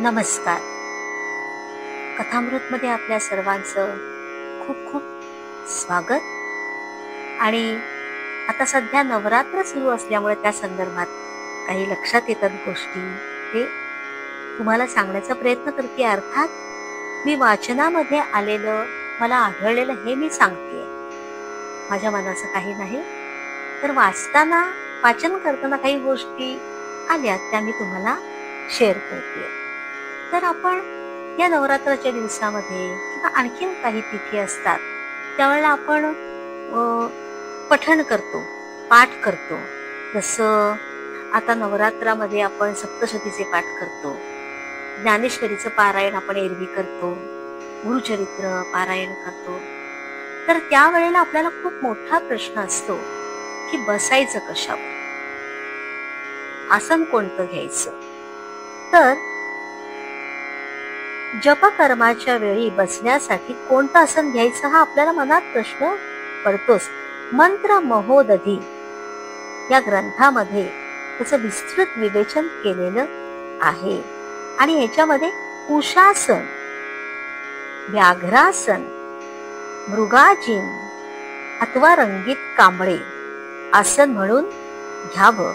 नमस्कार. कथामृतमध्ये आपल्या सर्वांचं खूप खूप स्वागत. आणि आता सध्या नवरात्र सुरू असल्यामुळे त्या संदर्भात काही लक्षात येतात गोष्टी, ते तुम्हाला सांगण्याचा प्रयत्न करते. अर्थात मी वाचनामध्ये आलेलं, मला आढळलेलं हे मी सांगते, माझ्या मनाचं काही नाही. तर वाचन करताना काही गोष्टी आल्या, त्या मी तुम्हाला शेअर करते. तर आपण या नवरात्राच्या दिवसामध्ये किंवा आणखीन काही तिथी असतात त्यावेळेला आपण पठण करतो, पाठ करतो. जसं आता नवरात्रामध्ये आपण सप्तशतीचे पाठ करतो, ज्ञानेश्वरीचं पारायण आपण एरवी करतो, गुरुचरित्र पारायण करतो. तर त्यावेळेला आपल्याला खूप मोठा प्रश्न असतो की बसायचं कशावर, आसन कोणतं घ्यायचं. तर जपकर्माच्या वेळी बसण्यासाठी कोणतं आसन घ्यायचं हा आपल्याला मनात प्रश्न पडतोच. मंत्र महोदधी या ग्रंथामध्ये त्याचं विस्तृत विवेचन केलेलं आहे आणि ह्याच्यामध्ये कुशासन, व्याघ्रासन, मृगाजीन अथवा रंगीत कांबळे आसन म्हणून घ्यावं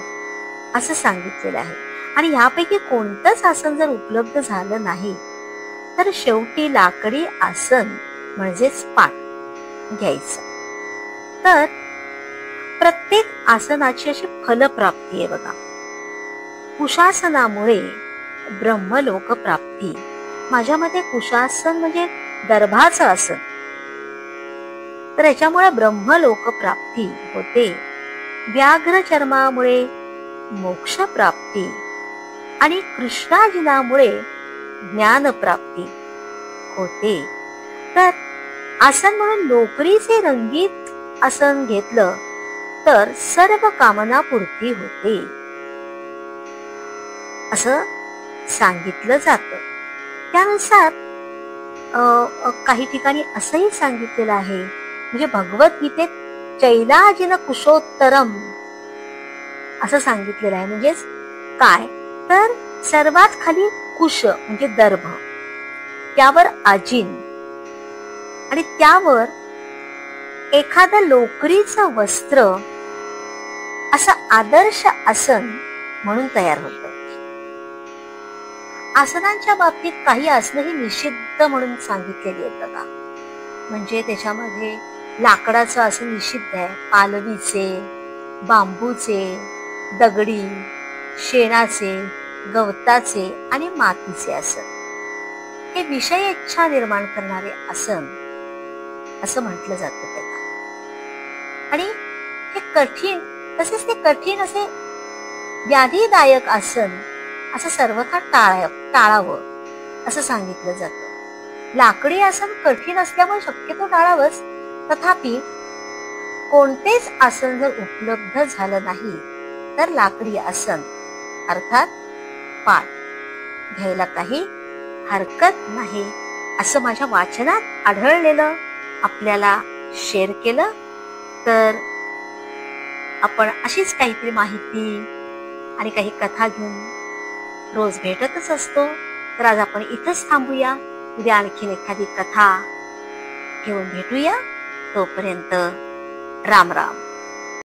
असं सांगितलेलं आहे. आणि ह्यापैकी कोणतंच आसन जर उपलब्ध झालं नाही तर शेवटी लाकडी आसन म्हणजेच पाट घ्यायचं. तर प्रत्येक आसनाची अशी फलप्राप्ती आहे बघा. कुशासनामुळे ब्रह्मलोक प्राप्ती. माझ्या मते कुशासन म्हणजे दर्भाचं आसन, तर याच्यामुळे ब्रह्मलोक प्राप्ती होते. व्याघ्र चर्मामुळे मोक्ष प्राप्ती आणि कृष्णाजिनामुळे ज्ञान प्राप्ती होते. तर आसन म्हणून लोकरीचे रंगीत आसन घेतलं तर सर्व कामना पूर्ती होते असं सांगितलं जातं. त्यानुसार काही ठिकाणी असंही सांगितलेलं आहे, म्हणजे भगवद्गीतेत चैलाजिन कुशोत्तरम असं सांगितलेलं आहे. म्हणजेच काय, तर सर्वात खाली कुश म्हणजे दर्भ, त्यावर आजीन आणि त्यावर एखादं लोकरीचं वस्त्र असं आदर्श आसन म्हणून तयार होतं. आसनांच्या बाबतीत काही आसनं ही निषिद्ध म्हणून सांगितलेली आहेत बघा. म्हणजे त्याच्यामध्ये लाकडाचं आसन निषिद्ध आहे, पालवीचे, बांबूचे, दगडी, शेणाचे, गवताचे आणि मातीचे आसन हे विषय इच्छा निर्माण करणारे आसन असं म्हटलं जातं त्याला. आणि हे कठीण, तसेच ते कठीण असे व्याधीदायक आसन असं सर्वथा टाळावं असं सांगितलं जातं. लाकडी आसन कठीण असल्यामुळे शक्यतो टाळावंच. तथापि कोणतेच आसन जर उपलब्ध झालं नाही तर लाकडी आसन अर्थात पाठ घ्यायला काही हरकत नाही असं माझ्या वाचनात आढळलेलं आपल्याला शेअर केलं. तर आपण अशीच काहीतरी माहिती आणि काही कथा घेऊन रोज भेटतच असतो. तर आज आपण इथंच थांबूया. उद्या आणखीन एखादी कथा घेऊन भेटूया. तोपर्यंत राम राम.